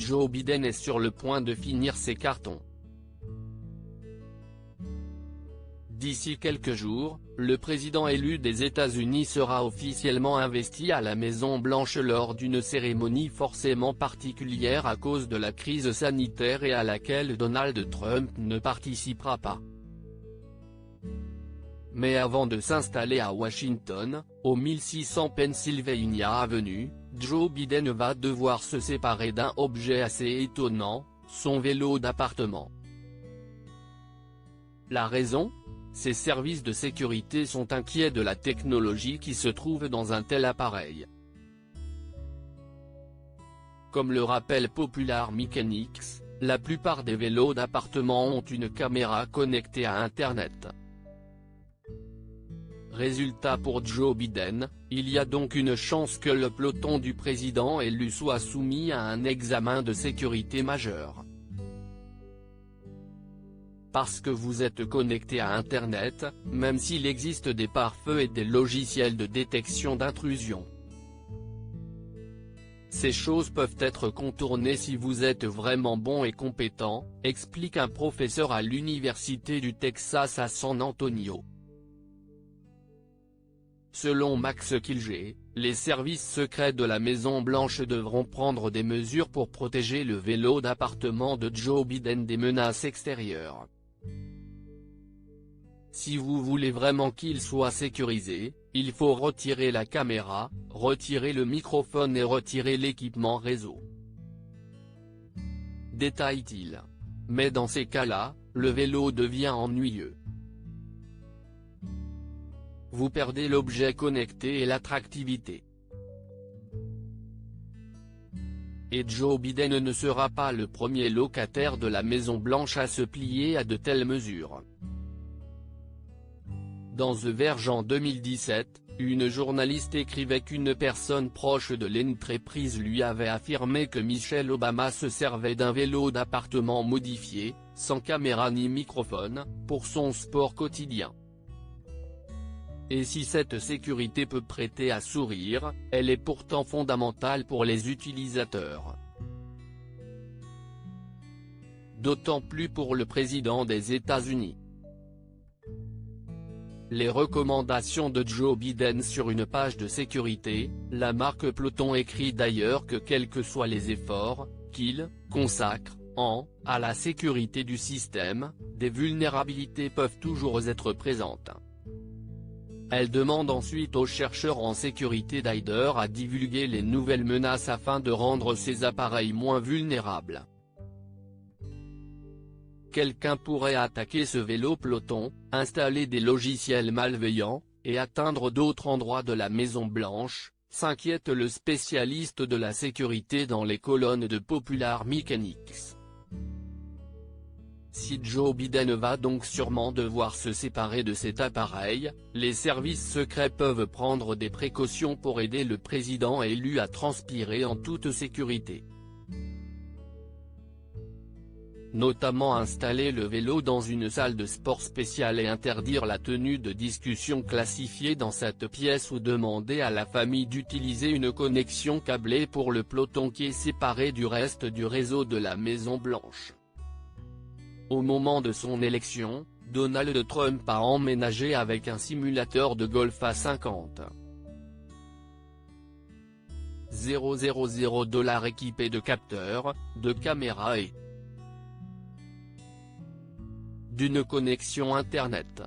Joe Biden est sur le point de finir ses cartons. D'ici quelques jours, le président élu des États-Unis sera officiellement investi à la Maison-Blanche lors d'une cérémonie forcément particulière à cause de la crise sanitaire et à laquelle Donald Trump ne participera pas. Mais avant de s'installer à Washington, au 1600 Pennsylvania Avenue, Joe Biden va devoir se séparer d'un objet assez étonnant, son vélo d'appartement. La raison ? Ses services de sécurité sont inquiets de la technologie qui se trouve dans un tel appareil. Comme le rappelle Popular Mechanics, la plupart des vélos d'appartement ont une caméra connectée à Internet. Résultat pour Joe Biden, il y a donc une chance que le peloton du président élu soit soumis à un examen de sécurité majeur. Parce que vous êtes connecté à Internet, même s'il existe des pare-feux et des logiciels de détection d'intrusion. Ces choses peuvent être contournées si vous êtes vraiment bon et compétent, explique un professeur à l'université du Texas à San Antonio. Selon Max Kilgé, les services secrets de la Maison-Blanche devront prendre des mesures pour protéger le vélo d'appartement de Joe Biden des menaces extérieures. Si vous voulez vraiment qu'il soit sécurisé, il faut retirer la caméra, retirer le microphone et retirer l'équipement réseau. Détaille-t-il. Mais dans ces cas-là, le vélo devient ennuyeux. Vous perdez l'objet connecté et l'attractivité. Et Joe Biden ne sera pas le premier locataire de la Maison-Blanche à se plier à de telles mesures. Dans The Verge en 2017, une journaliste écrivait qu'une personne proche de l'entreprise lui avait affirmé que Michelle Obama se servait d'un vélo d'appartement modifié, sans caméra ni microphone, pour son sport quotidien. Et si cette sécurité peut prêter à sourire, elle est pourtant fondamentale pour les utilisateurs. D'autant plus pour le président des États-Unis. Les recommandations de Joe Biden sur une page de sécurité, la marque Peloton écrit d'ailleurs que quels que soient les efforts qu'il consacre à la sécurité du système, des vulnérabilités peuvent toujours être présentes. Elle demande ensuite aux chercheurs en sécurité d'Aider à divulguer les nouvelles menaces afin de rendre ces appareils moins vulnérables. Quelqu'un pourrait attaquer ce vélo Peloton, installer des logiciels malveillants, et atteindre d'autres endroits de la Maison-Blanche, s'inquiète le spécialiste de la sécurité dans les colonnes de Popular Mechanics. Si Joe Biden va donc sûrement devoir se séparer de cet appareil, les services secrets peuvent prendre des précautions pour aider le président élu à transpirer en toute sécurité. Notamment installer le vélo dans une salle de sport spéciale et interdire la tenue de discussions classifiées dans cette pièce ou demander à la famille d'utiliser une connexion câblée pour le peloton qui est séparé du reste du réseau de la Maison-Blanche. Au moment de son élection, Donald Trump a emménagé avec un simulateur de golf à 50 000 $ équipé de capteurs, de caméras et d'une connexion Internet.